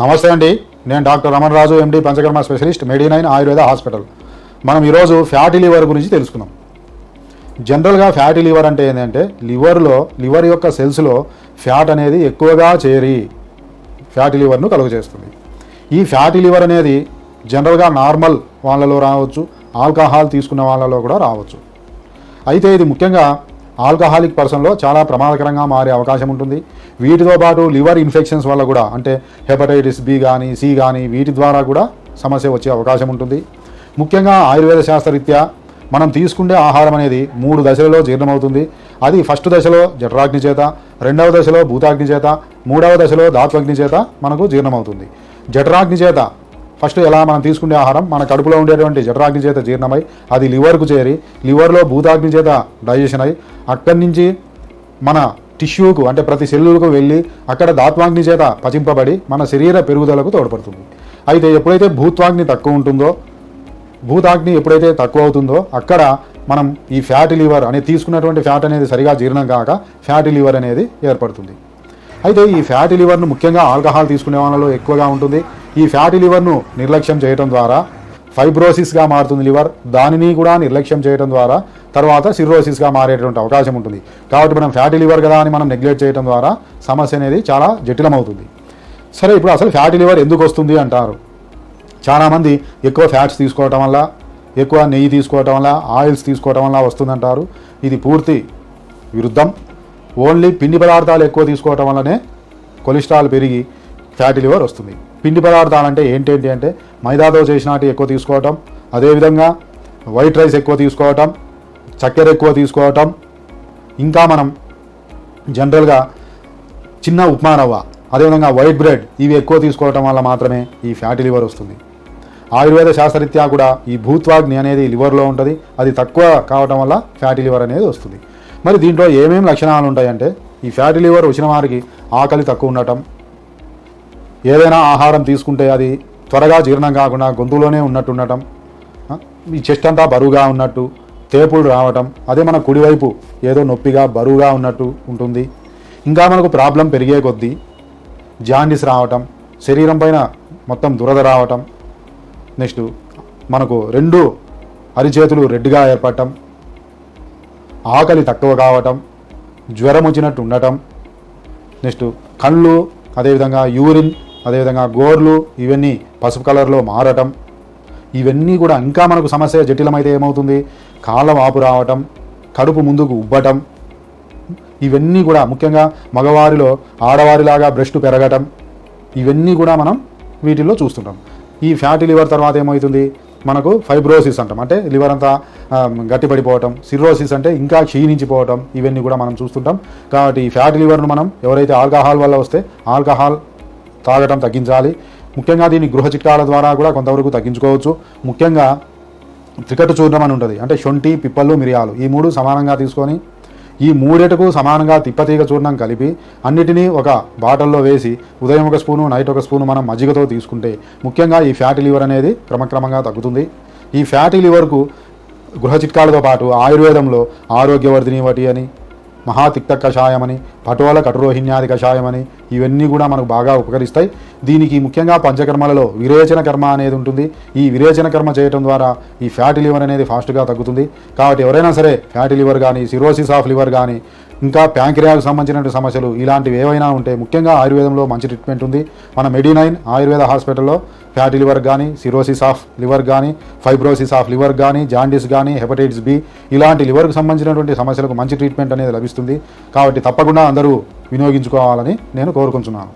నమస్తే అండి, నేను డాక్టర్ రమణ రాజు, ఎండి, పంచకర్మ స్పెషలిస్ట్, మెడి9 ఆయుర్వేద హాస్పిటల్. మనం ఈరోజు ఫ్యాటీ లివర్ గురించి తెలుసుకుందాం. జనరల్గా ఫ్యాటీ లివర్ అంటే ఏంటంటే లివర్ యొక్క సెల్స్లో ఫ్యాట్ అనేది ఎక్కువగా చేరి ఫ్యాటీ లివర్ను కలుగజేస్తుంది. ఈ ఫ్యాటీ లివర్ అనేది జనరల్గా నార్మల్ వాళ్ళలో రావచ్చు, ఆల్కహాల్ తీసుకున్న వాళ్ళలో కూడా రావచ్చు. అయితే ఇది ముఖ్యంగా ఆల్కహాలిక్ పర్సన్లో చాలా ప్రమాదకరంగా మారే అవకాశం ఉంటుంది. వీటితో పాటు లివర్ ఇన్ఫెక్షన్స్ వల్ల కూడా, అంటే హెపటైటిస్ బి కానీ సి కానీ వీటి ద్వారా కూడా సమస్య వచ్చే అవకాశం ఉంటుంది. ముఖ్యంగా ఆయుర్వేద శాస్త్రరీత్యా మనం తీసుకునే ఆహారం అనేది 3 దశలలో జీర్ణమవుతుంది. అది ఫస్ట్ దశలో జఠరాగ్ని చేత, రెండవ దశలో భూతాగ్ని చేత, మూడవ దశలో ధాత్వాగ్ని చేత మనకు జీర్ణమవుతుంది. జఠరాగ్ని చేత ఫస్ట్ ఎలా మనం తీసుకునే ఆహారం మన కడుపులో ఉండేటువంటి జఠరాగ్ని చేత జీర్ణమై అది లివర్కు చేరి, లివర్లో భూతాగ్ని చేత డైజెషన్ అయి అక్కడి నుంచి మన టిష్యూకు, అంటే ప్రతి సెల్లులకు వెళ్ళి అక్కడ ధాత్వాగ్ని చేత పచింపబడి మన శరీర పెరుగుదలకు తోడ్పడుతుంది. అయితే ఎప్పుడైతే భూత్వాగ్ని ఎప్పుడైతే తక్కువ అవుతుందో అక్కడ మనం ఈ ఫ్యాటీ లివర్ అనేది తీసుకున్నటువంటి ఫ్యాట్ అనేది సరిగా జీర్ణం కాక ఫ్యాటీ లివర్ అనేది ఏర్పడుతుంది. అయితే ఈ ఫ్యాటీ లివర్ను ముఖ్యంగా ఆల్కహాల్ తీసుకునే వాళ్ళలో ఎక్కువగా ఉంటుంది. ఈ ఫ్యాటీ లివర్ను నిర్లక్ష్యం చేయడం ద్వారా ఫైబ్రోసిస్గా మారుతుంది లివర్. దానిని కూడా నిర్లక్ష్యం చేయడం ద్వారా తర్వాత సిర్రోసిస్గా మారేటువంటి అవకాశం ఉంటుంది. కాబట్టి మనం ఫ్యాటీ లివర్ కదా అని మనం నెగ్లెక్ట్ చేయడం ద్వారా సమస్య అనేది చాలా జటిలమవుతుంది. సరే, ఇప్పుడు అసలు ఫ్యాటీ లివర్ ఎందుకు వస్తుంది అంటారు. చాలామంది ఎక్కువ ఫ్యాట్స్ తీసుకోవటం వల్ల, ఎక్కువ నెయ్యి తీసుకోవటం వల్ల, ఆయిల్స్ తీసుకోవటం వల్ల వస్తుందంటారు. ఇది పూర్తి విరుద్ధం. ఓన్లీ పిండి పదార్థాలు ఎక్కువ తీసుకోవటం వల్లనే కొలెస్ట్రాల్ పెరిగి ఫ్యాటీ లివర్ వస్తుంది. పిండి పదార్థాలు అంటే ఏంటి అంటే మైదాతో చేసినట్టు ఎక్కువ తీసుకోవటం, అదేవిధంగా వైట్ రైస్ ఎక్కువ తీసుకోవటం, చక్కెర ఎక్కువ తీసుకోవటం, ఇంకా మనం జనరల్గా చిన్న ఉప్మా రవ్వ, అదేవిధంగా వైట్ బ్రెడ్ ఇవి ఎక్కువ తీసుకోవటం వల్ల మాత్రమే ఈ ఫ్యాటీ లివర్ వస్తుంది. ఆయుర్వేద శాస్త్రరీత్యా కూడా ఈ భూత్వాగ్ని అనేది లివర్లో ఉంటుంది. అది తక్కువ కావటం వల్ల ఫ్యాటీ లివర్ అనేది వస్తుంది. మరి దీంట్లో ఏమేమి లక్షణాలు ఉంటాయంటే, ఈ ఫ్యాటీ లివర్ వచ్చిన వారికి ఆకలి తక్కువ ఉండటం, ఏదైనా ఆహారం తీసుకుంటే అది త్వరగా జీర్ణం కాకుండా గొంతులోనే ఉండటం, ఈ చెస్ట్ అంతా బరువుగా ఉన్నట్టు, తేపుడు రావటం, అదే మన కుడివైపు ఏదో నొప్పిగా బరువుగా ఉన్నట్టు ఉంటుంది. ఇంకా మనకు ప్రాబ్లం పెరిగే కొద్దీ జాండీస్ రావటం, శరీరం పైన మొత్తం దురద రావటం, నెక్స్ట్ మనకు 2 అరిచేతులు రెడ్గా ఏర్పడటం, ఆకలి తక్కువ కావటం, జ్వరం వచ్చినట్టు ఉండటం, నెక్స్ట్ కళ్ళు, అదేవిధంగా యూరిన్, అదేవిధంగా గోర్లు ఇవన్నీ పసుపు కలర్లో మారటం, ఇవన్నీ కూడా ఇంకా మనకు సమస్య జటిలమైతే ఏమవుతుంది, కాళ్ళ వాపు రావటం, కడుపు ముందుకు ఉబ్బటం, ఇవన్నీ కూడా ముఖ్యంగా మగవారిలో ఆడవారిలాగా బ్రెస్ట్ పెరగటం, ఇవన్నీ కూడా మనం వీటిల్లో చూస్తుంటాం. ఈ ఫ్యాటీ లివర్ తర్వాత ఏమవుతుంది, మనకు ఫైబ్రోసిస్ అంటాం, అంటే లివర్ అంతా గట్టిపడిపోవటం, సిర్రోసిస్ అంటే ఇంకా క్షీణించిపోవటం, ఇవన్నీ కూడా మనం చూస్తుంటాం. కాబట్టి ఈ ఫ్యాటీ లివర్ను మనం ఎవరైతే ఆల్కహాల్ వల్ల వస్తే ఆల్కహాల్ తాగటం తగ్గించాలి. ముఖ్యంగా దీన్ని గృహ చిట్కాల ద్వారా కూడా కొంతవరకు తగ్గించుకోవచ్చు. ముఖ్యంగా త్రికట్టు చూర్ణం అని ఉంటుంది, అంటే శొంఠి, పిప్పళ్ళు, మిరియాలు ఈ 3 సమానంగా తీసుకొని ఈ 3కు సమానంగా తిప్పతీగ చూర్ణం కలిపి అన్నిటినీ ఒక బాటిల్లో వేసి ఉదయం 1 స్పూను, నైట్ 1 స్పూను మనం మజ్జిగతో తీసుకుంటే ముఖ్యంగా ఈ ఫ్యాటీ లివర్ అనేది క్రమక్రమంగా తగ్గుతుంది. ఈ ఫ్యాటీ లివర్కు గృహ చిట్కాలతో పాటు ఆయుర్వేదంలో ఆరోగ్యవర్ధిని వటి అని, మహాతిక్త కషాయమని, పటోల కటురోహిణ్యాది కషాయమని ఇవన్నీ కూడా మనకు బాగా ఉపకరిస్తాయి. దీనికి ముఖ్యంగా పంచకర్మలలో విరేచన కర్మ అనేది ఉంటుంది. ఈ విరేచన కర్మ చేయడం ద్వారా ఈ ఫ్యాటీ లివర్ అనేది ఫాస్ట్గా తగ్గుతుంది. కాబట్టి ఎవరైనా సరే ఫ్యాటీ లివర్ కానీ, సిరోసిస్ ఆఫ్ లివర్ కానీ, ఇంకా ప్యాంక్రియాకు సంబంధించిన సమస్యలు ఇలాంటివి ఏవైనా ఉంటే ముఖ్యంగా ఆయుర్వేదంలో మంచి ట్రీట్మెంట్ ఉంది. మన మెడి9 ఆయుర్వేద హాస్పిటల్లో ఫ్యాటీ లివర్ కానీ, సిరోసిస్ ఆఫ్ లివర్ కానీ, ఫైబ్రోసిస్ ఆఫ్ లివర్ కానీ, జాండీస్ కానీ, హెపటైటిస్ బి ఇలాంటి లివర్కు సంబంధించినటువంటి సమస్యలకు మంచి ట్రీట్మెంట్ అనేది లభిస్తుంది. కాబట్టి తప్పకుండా అందరూ వినియోగించుకోవాలని నేను కోరుకుంటున్నాను.